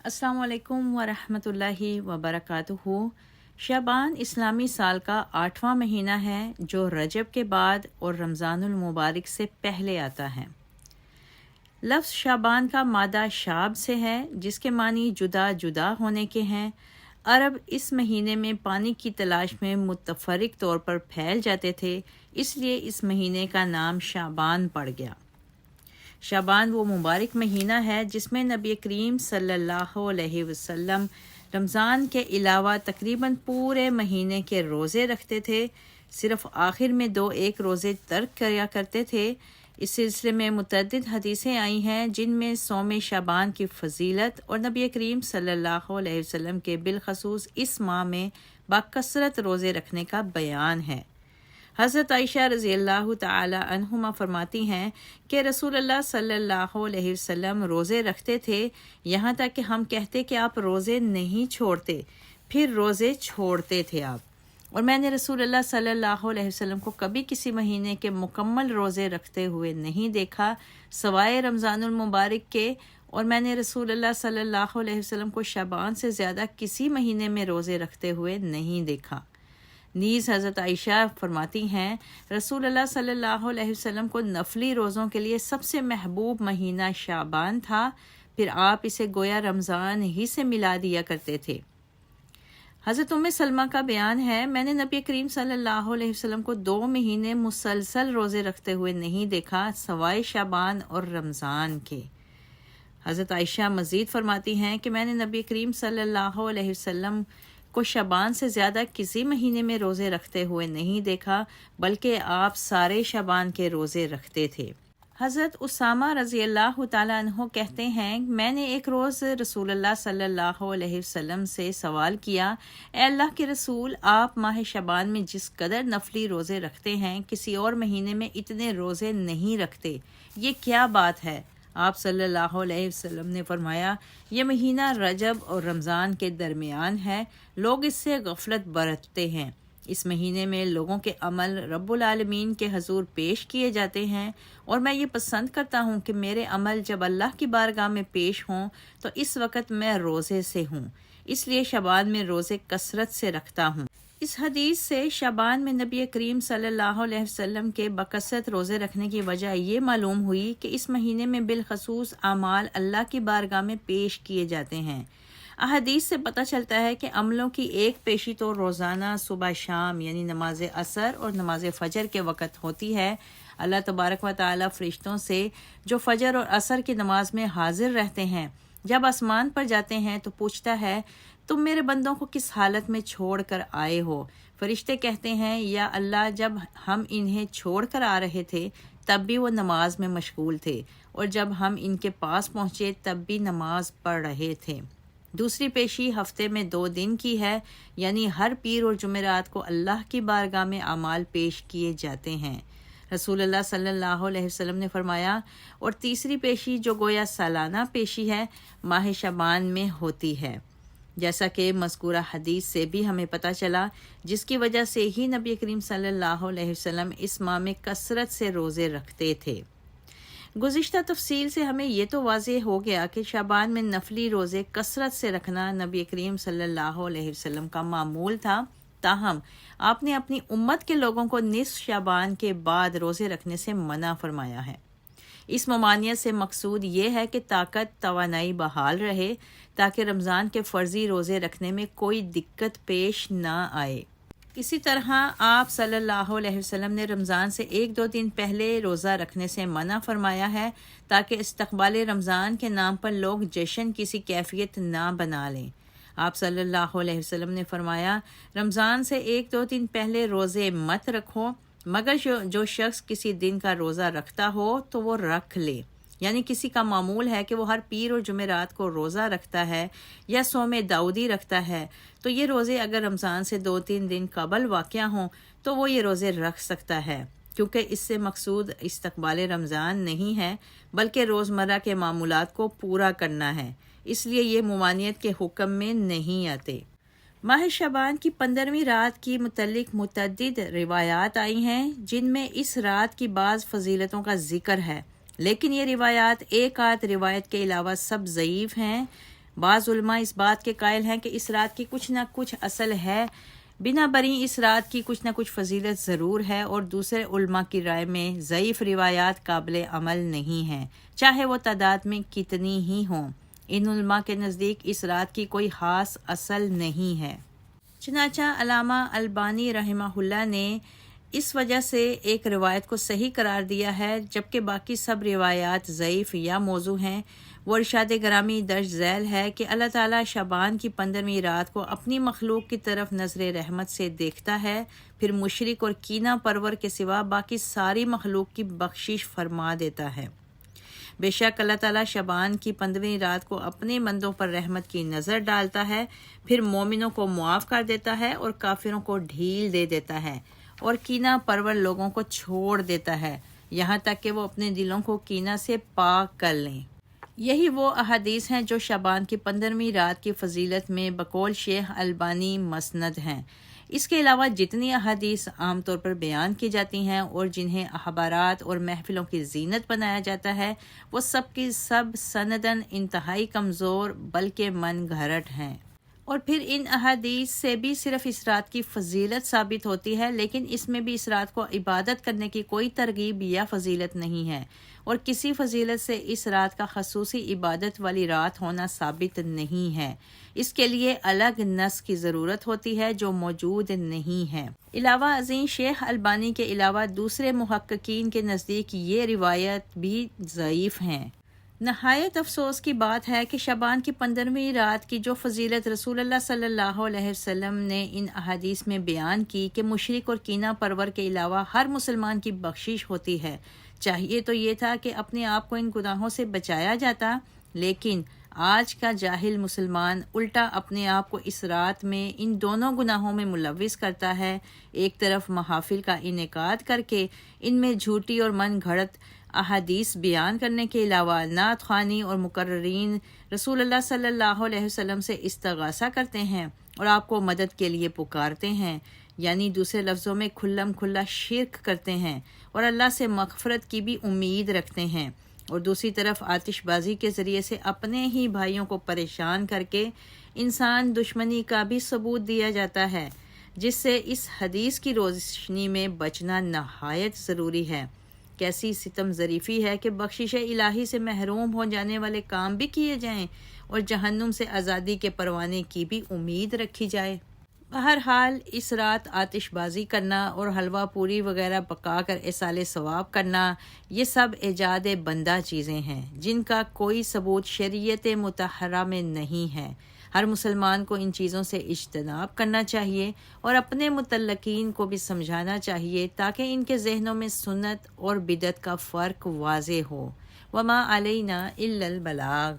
अस्सलाम वालेकुम वरहमतुल्लाहि वबरकातुहू। शाबान इस्लामी साल का 8वां महीना है जो रजब के बाद और रमज़ानुल मुबारक से पहले आता है। लफ्ज़ शाबान का मादा शाब से है जिसके मानी जुदा जुदा होने के हैं। अरब इस महीने में पानी की तलाश में मुतफरिक तौर पर फैल जाते थे, इसलिए इस महीने का नाम शाबान पड़ गया। शाबान वो मुबारक महीना है जिसमें नबी करीम सल्लल्लाहु अलैहि वसल्लम रमज़ान के अलावा तकरीबन पूरे महीने के रोज़े रखते थे, सिर्फ़ आखिर में 2-1 रोज़े तर्क किया करते थे। इस सिलसिले में मुतअद्दिद हदीसें आई हैं जिनमें सौम शाबान की फ़जीलत और नबी करीम सल्लल्लाहु अलैहि वसल्लम के बिलखसूस इस माह में बाकसरत रोज़े रखने का बयान है। हज़रत आयशा रज़ी अल्लाह तआला अन्हुमा फरमाती हैं कि रसूलुल्लाह सल्लल्लाहु अलैहि वसल्लम रोज़े रखते थे, यहाँ तक कि हम कहते कि आप रोज़े नहीं छोड़ते, फिर रोज़े छोड़ते थे आप। और मैंने रसूलुल्लाह सल्लल्लाहु अलैहि वसल्लम को कभी किसी महीने के मुकम्मल रोज़े रखते हुए नहीं देखा सवाए रमज़ानुल मुबारक के, और मैंने रसूलुल्लाह सल्लल्लाहु अलैहि वसल्लम को शाबान से ज़्यादा किसी महीने में रोज़े रखते हुए नहीं देखा। नीज़ हज़रत आयशा फरमाती हैं रसूलुल्लाह सल्लल्लाहु अलैहि वसल्लम को नफली रोज़ों के लिए सबसे महबूब महीना शाबान था, फिर आप इसे गोया रमज़ान ही से मिला दिया करते थे। हज़रत उम्मे सलमा का बयान है, मैंने नबी करीम सल्लल्लाहु अलैहि वसल्लम को 2 महीने मुसलसल रोज़े रखते हुए नहीं देखा सवाए शाबान और रमज़ान के। हज़रत आयशा मज़ीद फरमाती हैं कि मैंने नबी करीम सल्लल्लाहु अलैहि वसल्लम को शाबान से ज़्यादा किसी महीने में रोज़े रखते हुए नहीं देखा, बल्कि आप सारे शाबान के रोज़े रखते थे। हज़रत उसामा रज़ी अल्लाह ताला अन्हो कहते हैं, मैंने एक रोज़ रसूलुल्लाह सल्लल्लाहु अलैहि वसल्लम से सवाल किया, ए अल्लाह के रसूल, आप माह शाबान में जिस कदर नफली रोज़े रखते हैं किसी और महीने में इतने रोज़े नहीं रखते, ये क्या बात है? आप सल्लल्लाहु अलैहि वसल्लम ने फरमाया, यह महीना रजब और रमज़ान के दरमियान है, लोग इससे गफलत बरतते हैं। इस महीने में लोगों के अमल रब्बुल आलमीन के हजूर पेश किए जाते हैं, और मैं ये पसंद करता हूँ कि मेरे अमल जब अल्लाह की बारगाह में पेश हों तो इस वक्त मैं रोज़े से हूँ, इसलिए शबान में रोज़े कसरत से रखता हूँ। इस हदीस से शाबान में नबी करीम सल्लल्लाहु अलैहि वसल्लम के बकसरत रोज़े रखने की वजह ये मालूम हुई कि इस महीने में बिलखसूस आमाल अल्लाह की बारगाह में पेश किए जाते हैं। अहदीस से पता चलता है कि अमलों की एक पेशी तो रोज़ाना सुबह शाम यानी नमाज असर और नमाज फ़जर के वक़्त होती है। अल्लाह तबारक व तआला फ़रिश्तों से जो फ़जर और असर की नमाज में हाजिर रहते हैं, जब आसमान पर जाते हैं तो पूछता है, तुम मेरे बंदों को किस हालत में छोड़ कर आए हो? फरिश्ते कहते हैं, या अल्लाह, जब हम इन्हें छोड़ कर आ रहे थे तब भी वो नमाज में मशगूल थे, और जब हम इनके पास पहुँचे तब भी नमाज पढ़ रहे थे। दूसरी पेशी हफ्ते में 2 दिन की है, यानी हर पीर और जुमेरात को अल्लाह की बारगाह में अमाल पेश किए जाते हैं। रसूलुल्लाह सल्लल्लाहु अलैहि वसल्लम ने फरमाया, और तीसरी पेशी जो गोया सालाना पेशी है माह शाबान में होती है, जैसा कि मज़कूरा हदीस से भी हमें पता चला, जिसकी वजह से ही नबी करीम सल्लल्लाहु अलैहि वसल्लम इस माह में कसरत से रोज़े रखते थे। गुज़िश्ता तफसील से हमें ये तो वाज़ेह हो गया कि शाबान में नफली रोज़े कसरत से रखना नबी करीम सल्लल्लाहु अलैहि वसल्लम का मामूल था, ताहम आपने अपनी उम्मत के लोगों को निस्फ़ शाबान के बाद रोज़े रखने से मना फरमाया है। इस ममानियत से मकसूद ये है कि ताकत तवानाई बहाल रहे ताकि रमज़ान के फ़र्ज़ी रोज़े रखने में कोई दिक्कत पेश ना आए। इसी तरह आप सल्लल्लाहु अलैहि वसल्लम ने रमज़ान से 1-2 दिन पहले रोज़ा रखने से मना फरमाया है ताकि इस्तक़बाल रमज़ान के नाम पर लोग जश्न किसी कैफियत ना बना लें। आप सल्लल्लाहु अलैहि वसल्लम ने फरमाया, रमज़ान से 1-2 दिन पहले रोज़े मत रखो, मगर जो शख्स किसी दिन का रोज़ा रखता हो तो वो रख ले। यानी किसी का मामूल है कि वो हर पीर और जुमेरात को रोज़ा रखता है या सोम दाऊदी रखता है, तो ये रोज़े अगर रमज़ान से 2-3 दिन कबल वाक़या हों तो वो ये रोज़े रख सकता है, क्योंकि इससे मकसूद इस्तक़बाल रमज़ान नहीं है बल्कि रोज़मर्रा के मामूलात को पूरा करना है, इसलिए ये मुमानियत के हुक्म में नहीं आते। माह शाबान की 15वीं रात की मुतल्लिक मुतअद्दिद रिवायात आई हैं जिनमें इस रात की बाज़ फ़जीलतों का ज़िक्र है, लेकिन ये रिवायात एक आध रिवायत के अलावा सब ज़ईफ़ हैं। بعض علماء اس بات کے قائل ہیں کہ اس رات کی کچھ نہ کچھ اصل ہے، بنا بری اس رات کی کچھ نہ کچھ فضیلت ضرور ہے، اور دوسرے علماء کی رائے میں ضعیف روایات قابل عمل نہیں ہیں، چاہے وہ تعداد میں کتنی ہی ہوں۔ ان علماء کے نزدیک اس رات کی کوئی خاص اصل نہیں ہے۔ چنانچہ علامہ البانی رحمہ اللہ نے اس وجہ سے ایک روایت کو صحیح قرار دیا ہے، جبکہ باقی سب روایات ضعیف یا موضوع ہیں۔ وہ ارشاد گرامی درج ذیل ہے کہ اللہ تعالیٰ شعبان کی 15ویں رات کو اپنی مخلوق کی طرف نظر رحمت سے دیکھتا ہے، پھر مشرک اور کینہ پرور کے سوا باقی ساری مخلوق کی بخشش فرما دیتا ہے۔ بے شک اللہ تعالیٰ شعبان کی 15ویں رات کو اپنے بندوں پر رحمت کی نظر ڈالتا ہے، پھر مومنوں کو معاف کر دیتا ہے اور کافروں کو ڈھیل دے دیتا ہے، اور کینہ پرور لوگوں کو چھوڑ دیتا ہے، یہاں تک کہ وہ اپنے دلوں کو کینہ سے پاک کر لیں۔ یہی وہ احادیث ہیں جو شعبان کی 15ویں رات کی فضیلت میں بقول شیخ البانی مسند ہیں۔ اس کے علاوہ جتنی احادیث عام طور پر بیان کی جاتی ہیں اور جنہیں اخبارات اور محفلوں کی زینت بنایا جاتا ہے، وہ سب کی سب سنداً انتہائی کمزور بلکہ من گھڑت ہیں، اور پھر ان احادیث سے بھی صرف اس رات کی فضیلت ثابت ہوتی ہے، لیکن اس میں بھی اس رات کو عبادت کرنے کی کوئی ترغیب یا فضیلت نہیں ہے، اور کسی فضیلت سے اس رات کا خصوصی عبادت والی رات ہونا ثابت نہیں ہے۔ اس کے لیے الگ نص کی ضرورت ہوتی ہے جو موجود نہیں ہے۔ علاوہ ازیں شیخ البانی کے علاوہ دوسرے محققین کے نزدیک یہ روایت بھی ضعیف ہیں۔ نہایت افسوس کی بات ہے کہ شعبان کی 15ویں رات کی جو فضیلت رسول اللہ صلی اللہ علیہ وسلم نے ان احادیث میں بیان کی کہ مشرک اور کینہ پرور کے علاوہ ہر مسلمان کی بخشش ہوتی ہے، چاہیے تو یہ تھا کہ اپنے آپ کو ان گناہوں سے بچایا جاتا، لیکن آج کا جاہل مسلمان الٹا اپنے آپ کو اس رات میں ان دونوں گناہوں میں ملوث کرتا ہے۔ ایک طرف محافل کا انعقاد کر کے ان میں جھوٹی اور من گھڑت احادیث بیان کرنے کے علاوہ نعت خوانی اور مقررین رسول اللہ صلی اللہ علیہ وسلم سے استغاثہ کرتے ہیں اور آپ کو مدد کے لیے پکارتے ہیں، یعنی دوسرے لفظوں میں کھلم کھلا شرک کرتے ہیں اور اللہ سے مغفرت کی بھی امید رکھتے ہیں، اور دوسری طرف آتش بازی کے ذریعے سے اپنے ہی بھائیوں کو پریشان کر کے انسان دشمنی کا بھی ثبوت دیا جاتا ہے، جس سے اس حدیث کی روشنی میں بچنا نہایت ضروری ہے۔ کیسی ستم ظریفی ہے کہ بخشش الہی سے محروم ہو جانے والے کام بھی کیے جائیں اور جہنم سے آزادی کے پروانے کی بھی امید رکھی جائے۔ بہرحال اس رات آتش بازی کرنا اور حلوہ پوری وغیرہ پکا کر ایصال ثواب کرنا، یہ سب ایجاد بندہ چیزیں ہیں جن کا کوئی ثبوت شریعت مطہرہ میں نہیں ہے۔ ہر مسلمان کو ان چیزوں سے اجتناب کرنا چاہیے اور اپنے متعلقین کو بھی سمجھانا چاہیے تاکہ ان کے ذہنوں میں سنت اور بدعت کا فرق واضح ہو۔ وما علینا الا البلاغ۔